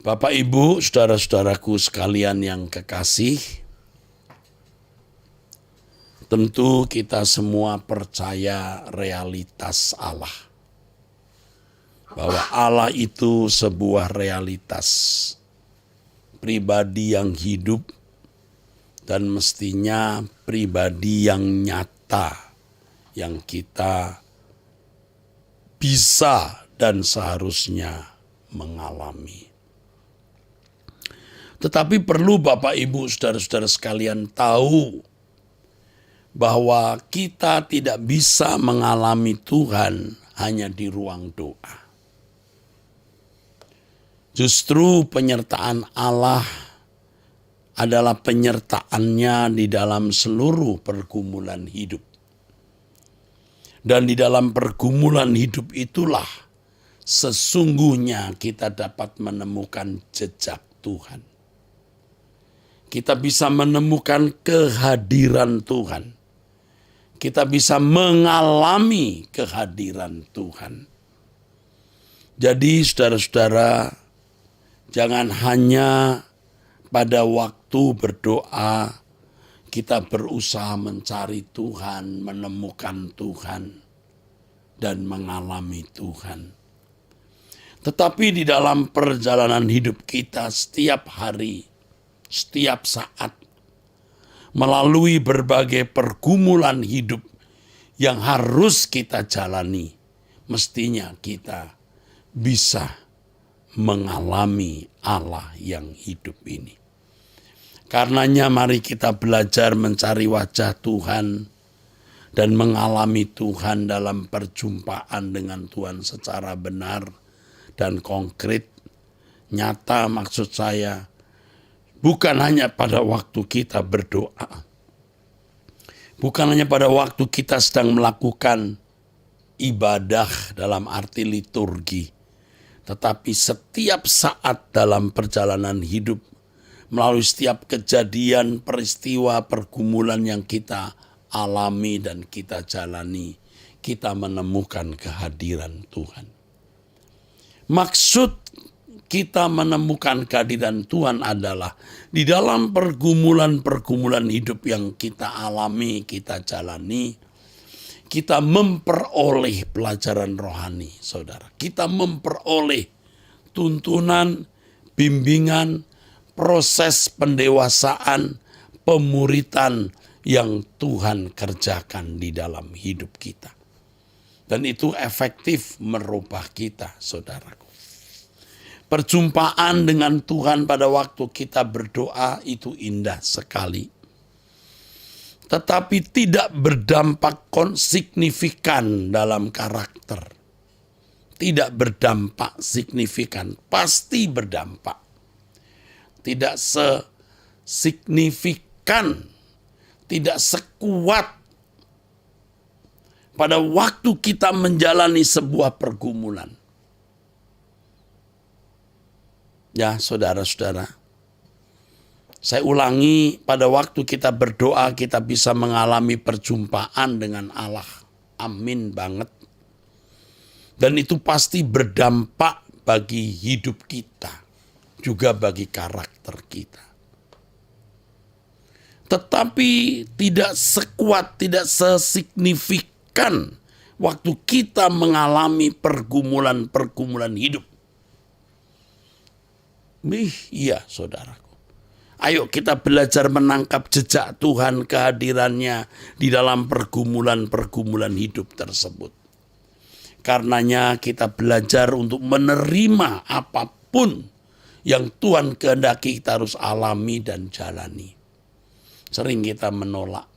Bapak, Ibu, saudara-saudaraku sekalian yang kekasih, tentu kita semua percaya realitas Allah. Bahwa Allah itu sebuah realitas pribadi yang hidup dan mestinya pribadi yang nyata yang kita bisa dan seharusnya mengalami. Tetapi perlu Bapak, Ibu, saudara-saudara sekalian tahu bahwa kita tidak bisa mengalami Tuhan hanya di ruang doa. Justru penyertaan Allah adalah penyertaannya di dalam seluruh pergumulan hidup. Dan di dalam pergumulan hidup itulah sesungguhnya kita dapat menemukan jejak Tuhan. Kita bisa menemukan kehadiran Tuhan. Kita bisa mengalami kehadiran Tuhan. Jadi saudara-saudara, jangan hanya pada waktu berdoa kita berusaha mencari Tuhan, menemukan Tuhan, dan mengalami Tuhan. Tetapi di dalam perjalanan hidup kita setiap hari, setiap saat, melalui berbagai pergumulan hidup yang harus kita jalani, mestinya kita bisa mengalami Allah yang hidup ini. Karenanya mari kita belajar mencari wajah Tuhan dan mengalami Tuhan dalam perjumpaan dengan Tuhan secara benar dan konkret, nyata maksud saya, bukan hanya pada waktu kita berdoa, bukan hanya pada waktu kita sedang melakukan ibadah dalam arti liturgi, tetapi setiap saat dalam perjalanan hidup, melalui setiap kejadian, peristiwa, pergumulan yang kita alami dan kita jalani, kita menemukan kehadiran Tuhan. Maksud kita menemukan kehadiran Tuhan adalah di dalam pergumulan-pergumulan hidup yang kita alami, kita jalani, kita memperoleh pelajaran rohani, saudara. Kita memperoleh tuntunan, bimbingan, proses pendewasaan, pemuritan yang Tuhan kerjakan di dalam hidup kita. Dan itu efektif merubah kita, saudaraku. Perjumpaan dengan Tuhan pada waktu kita berdoa itu indah sekali. Tetapi tidak berdampak signifikan dalam karakter. Tidak berdampak signifikan, pasti berdampak. Tidak sesignifikan, tidak sekuat pada waktu kita menjalani sebuah pergumulan. Ya, saudara-saudara, saya ulangi, pada waktu kita berdoa kita bisa mengalami perjumpaan dengan Allah. Amin banget. Dan itu pasti berdampak bagi hidup kita, juga bagi karakter kita. Tetapi tidak sekuat, tidak sesignifikan waktu kita mengalami pergumulan-pergumulan hidup. Iya, saudaraku. Ayo kita belajar menangkap jejak Tuhan, kehadirannya di dalam pergumulan-pergumulan hidup tersebut. Karenanya kita belajar untuk menerima apapun yang Tuhan kehendaki kita harus alami dan jalani. Sering kita menolak,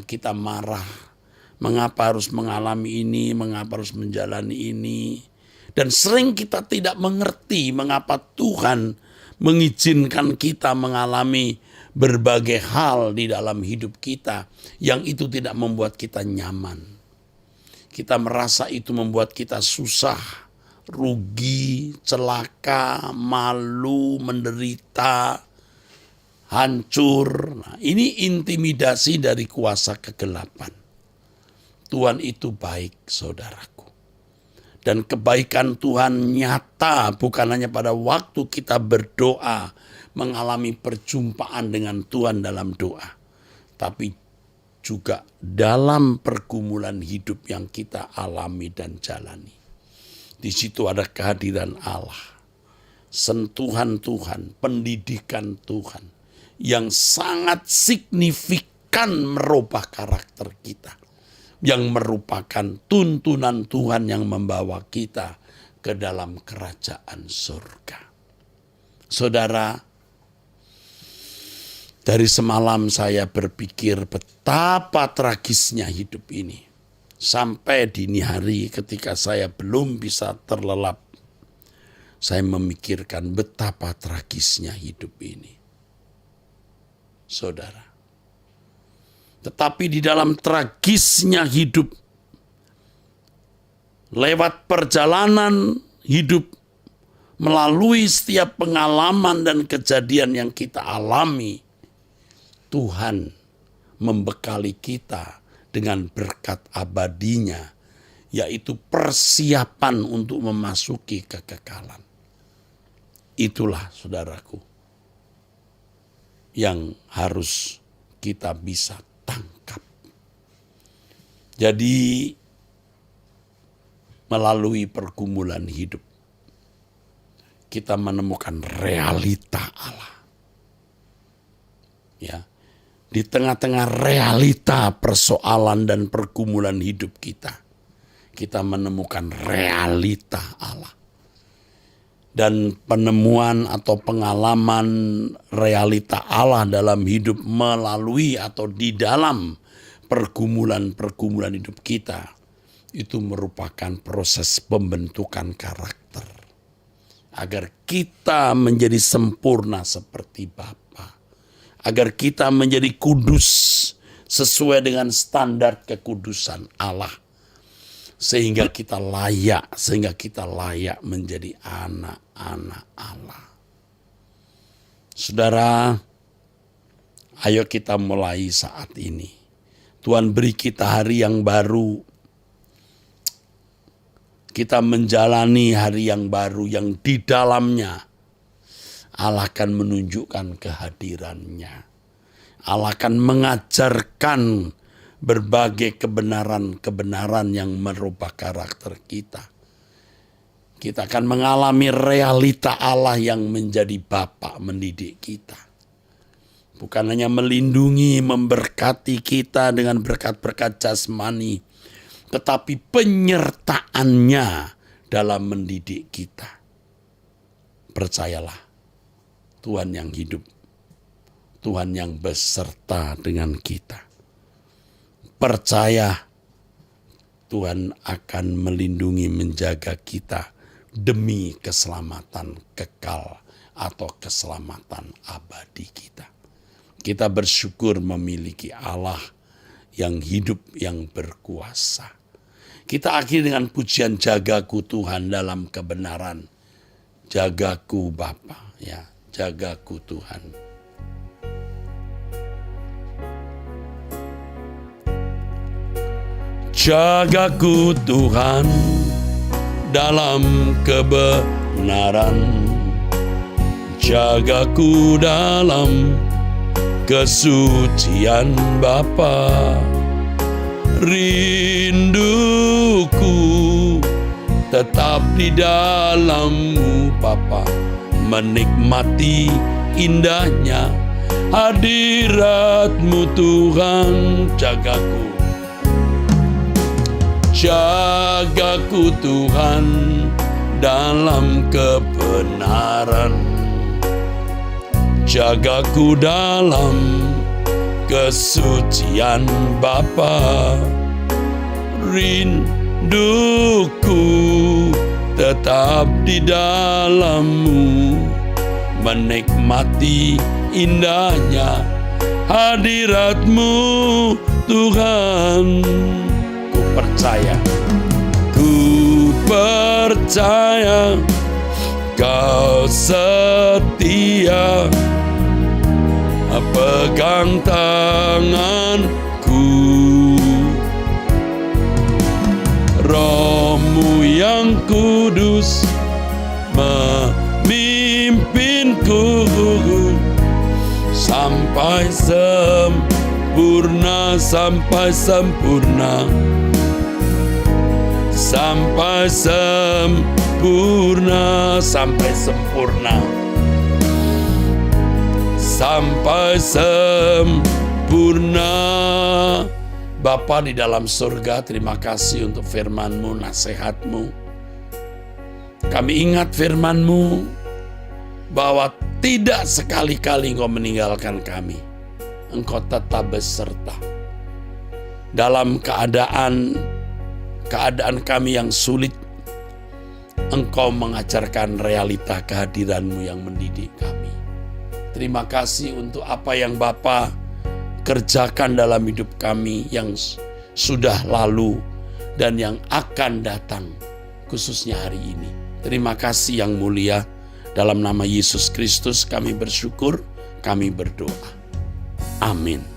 kita marah. Mengapa harus mengalami ini, mengapa harus menjalani ini. Dan sering kita tidak mengerti mengapa Tuhan mengizinkan kita mengalami berbagai hal di dalam hidup kita yang itu tidak membuat kita nyaman. Kita merasa itu membuat kita susah, rugi, celaka, malu, menderita, hancur. Nah, ini intimidasi dari kuasa kegelapan. Tuhan itu baik, saudaraku. Dan kebaikan Tuhan nyata bukan hanya pada waktu kita berdoa, mengalami perjumpaan dengan Tuhan dalam doa, tapi juga dalam pergumulan hidup yang kita alami dan jalani. Di situ ada kehadiran Allah, sentuhan Tuhan, pendidikan Tuhan yang sangat signifikan merubah karakter kita, yang merupakan tuntunan Tuhan yang membawa kita ke dalam kerajaan surga. Saudara, dari semalam saya berpikir betapa tragisnya hidup ini. Sampai dini hari ketika saya belum bisa terlelap, saya memikirkan betapa tragisnya hidup ini. Saudara, tetapi di dalam tragisnya hidup, lewat perjalanan hidup, melalui setiap pengalaman dan kejadian yang kita alami, Tuhan membekali kita dengan berkat abadinya, yaitu persiapan untuk memasuki kekekalan. Itulah saudaraku yang harus kita bisa tangkap. Jadi melalui pergumulan hidup, kita menemukan realita Allah. Ya, di tengah-tengah realita persoalan dan pergumulan hidup kita, kita menemukan realita Allah. Dan penemuan atau pengalaman realita Allah dalam hidup melalui atau di dalam pergumulan-pergumulan hidup kita, itu merupakan proses pembentukan karakter. Agar kita menjadi sempurna seperti Bapa. Agar kita menjadi kudus sesuai dengan standar kekudusan Allah. Sehingga kita layak menjadi anak-anak Allah. Saudara, ayo kita mulai saat ini. Tuhan beri kita hari yang baru. Kita menjalani hari yang baru yang di dalamnya Allah akan menunjukkan kehadirannya. Allah akan mengajarkan berbagai kebenaran-kebenaran yang merubah karakter kita. Kita akan mengalami realita Allah yang menjadi Bapa mendidik kita. Bukan hanya melindungi, memberkati kita dengan berkat-berkat jasmani, tetapi penyertaannya dalam mendidik kita. Percayalah, Tuhan yang hidup, Tuhan yang beserta dengan kita. Percaya Tuhan akan melindungi, menjaga kita demi keselamatan kekal atau keselamatan abadi kita. Kita bersyukur memiliki Allah yang hidup, yang berkuasa. Kita akhiri dengan pujian jagaku Tuhan dalam kebenaran. Jagaku Bapa, ya, jagaku Tuhan. Jagaku Tuhan dalam kebenaran, jagaku dalam kesucian Bapa. Rinduku tetap di dalam-Mu Bapa, menikmati indahnya hadirat-Mu Tuhan. Jagaku Tuhan dalam kebenaran, jagaku dalam kesucian Bapa. Rinduku tetap di dalam-Mu, menikmati indahnya hadirat-Mu Tuhan. Ku percaya Kau setia, pegang tanganku. Roh-Mu yang kudus memimpinku sampai sempurna, sampai sempurna, sampai sempurna, sampai sempurna, sampai sempurna. Bapa di dalam surga, terima kasih untuk firman-Mu, nasihat-Mu. Kami ingat firman-Mu bahwa tidak sekali-kali Engkau meninggalkan kami. Engkau tetap beserta. Dalam keadaan kami yang sulit, Engkau mengajarkan realita kehadiran-Mu yang mendidik kami. Terima kasih untuk apa yang Bapa kerjakan dalam hidup kami yang sudah lalu dan yang akan datang, khususnya hari ini. Terima kasih yang mulia. Dalam nama Yesus Kristus kami bersyukur, kami berdoa. Amin.